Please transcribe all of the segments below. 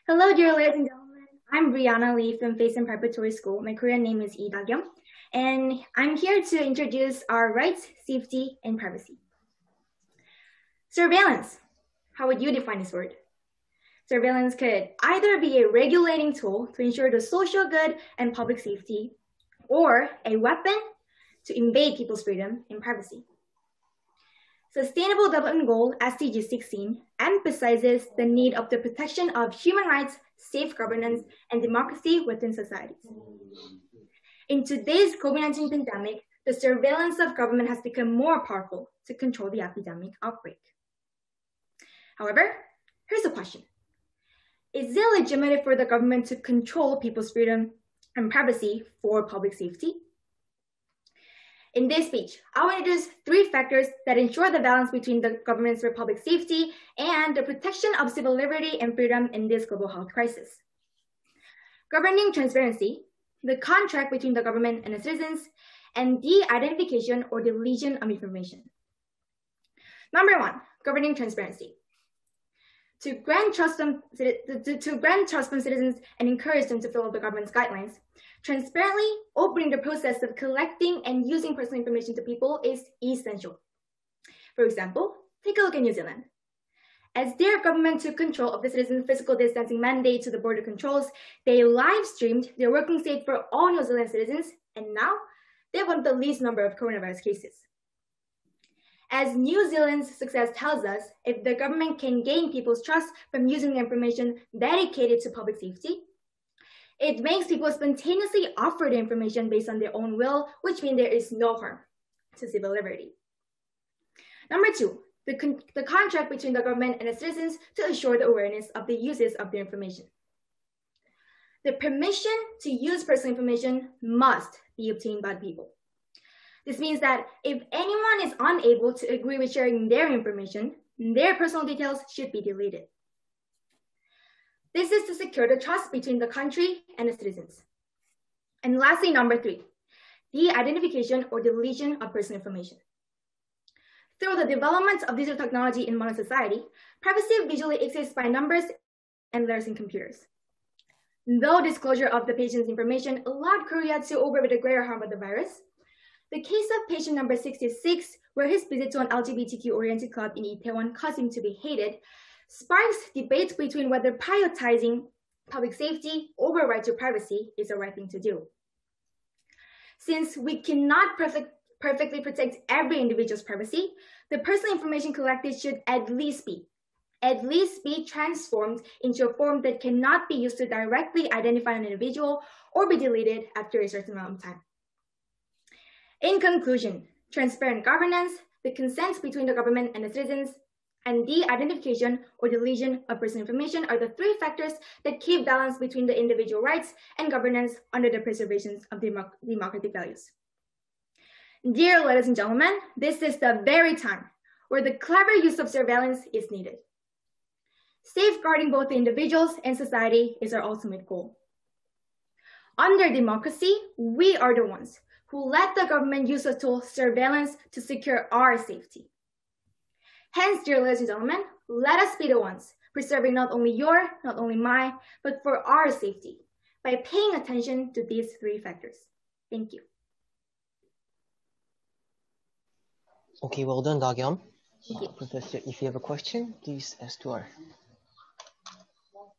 Hello, dear ladies and gentlemen. I'm Brianna Lee from Peiston Preparatory School. My Korean name is Dagyeom, and I'm here to introduce our rights, safety, and privacy. Surveillance. How would you define this word? Surveillance could either be a regulating tool to ensure the social good and public safety, or a weapon to invade people's freedom and privacy. Sustainable Development Goal SDG 16 emphasizes the need of the protection of human rights, safe governance, and democracy within societies. In today's COVID-19 pandemic, the surveillance of government has become more powerful to control the epidemic outbreak. However, here's the question. Is it legitimate for the government to control people's freedom and privacy for public safety? In this speech, I will introduce 3 factors that ensure the balance between the government's for public safety and the protection of civil liberty and freedom in this global health crisis. Governing transparency, the contract between the government and the citizens, and the identification or deletion of information. Number 1, governing transparency. To grant trust from citizens and encourage them to follow the government's guidelines, transparently opening the process of collecting and using personal information to people is essential. For example, take a look at New Zealand. As their government took control of the citizens' physical distancing mandate to the border controls, they live-streamed their working state for all New Zealand citizens, and now they have one of the least number of coronavirus cases. As New Zealand's success tells us, if the government can gain people's trust from using the information dedicated to public safety, it makes people spontaneously offer the information based on their own will, which means there is no harm to civil liberty. Number 2, the contract between the government and the citizens to assure the awareness of the uses of their information. The permission to use personal information must be obtained by the people. This means that if anyone is unable to agree with sharing their information, their personal details should be deleted. This is to secure the trust between the country and the citizens. And lastly, number 3, the identification or deletion of personal information. Through the development of digital technology in modern society, privacy visually exists by numbers and letters in computers. Though disclosure of the patient's information allowed Korea to overcome the greater harm of the virus, the case of patient number 66, where his visit to an LGBTQ-oriented club in Itaewon caused him to be hated, sparks debates between whether prioritizing public safety over right to privacy is the right thing to do. Since we cannot perfectly protect every individual's privacy, the personal information collected should at least be transformed into a form that cannot be used to directly identify an individual or be deleted after a certain amount of time. In conclusion, transparent governance, the consent between the government and the citizens, and the identification or deletion of personal information are the 3 factors that keep balance between the individual rights and governance under the preservation of democratic values. Dear ladies and gentlemen, this is the very time where the clever use of surveillance is needed. Safeguarding both the individuals and society is our ultimate goal. Under democracy, we are the ones who let the government use the tool surveillance to secure our safety. Hence, dear ladies and gentlemen, let us be the ones preserving not only your, not only my, but for our safety by paying attention to these 3 factors. Thank you. Okay, well done, Dagyeom. Professor, if you have a question, please ask to her.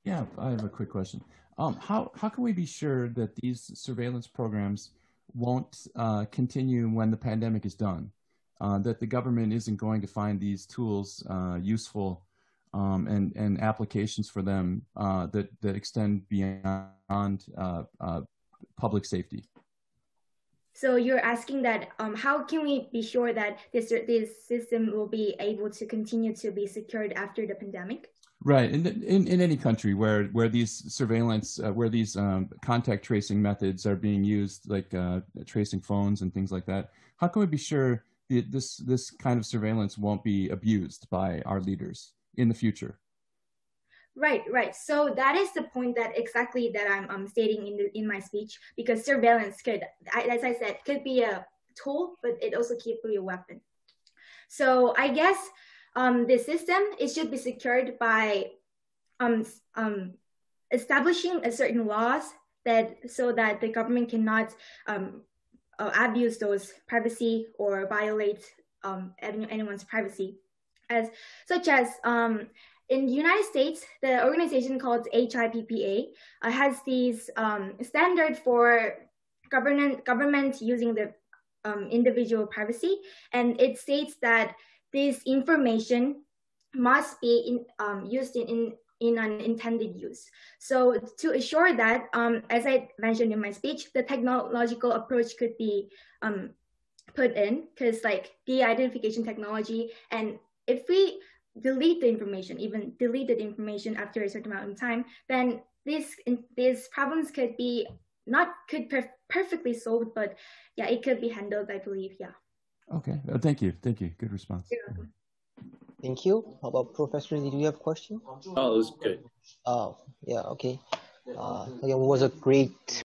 Yeah, I have a quick question. How can we be sure that these surveillance programs won't continue when the pandemic is done? That the government isn't going to find these tools useful and applications for them that extend beyond public safety? So you're asking that how can we be sure that this system will be able to continue to be secured after the pandemic? Right. In any country where these surveillance, where these contact tracing methods are being used, like tracing phones and things like that, how can we be sure that this kind of surveillance won't be abused by our leaders in the future? Right. So that is the point that I'm stating in my speech, because surveillance could, as I said, could be a tool, but it also could be a weapon. So I guess the system, it should be secured by establishing a certain laws so that the government cannot abuse those privacy or violate anyone's privacy, such as in the United States, the organization called HIPPA has these standard for government using the individual privacy, and it states that this information must be used in an intended use. So to assure that, as I mentioned in my speech, the technological approach could be put in, because like de-identification technology, and if we delete the information, even deleted information after a certain amount of time, then these problems could be perfectly solved, but yeah, it could be handled, I believe. Yeah. Okay, thank you. Good response. Thank you. How about Professor Lee? Do you have a question? Oh, it was good. Oh, yeah, okay. It was a great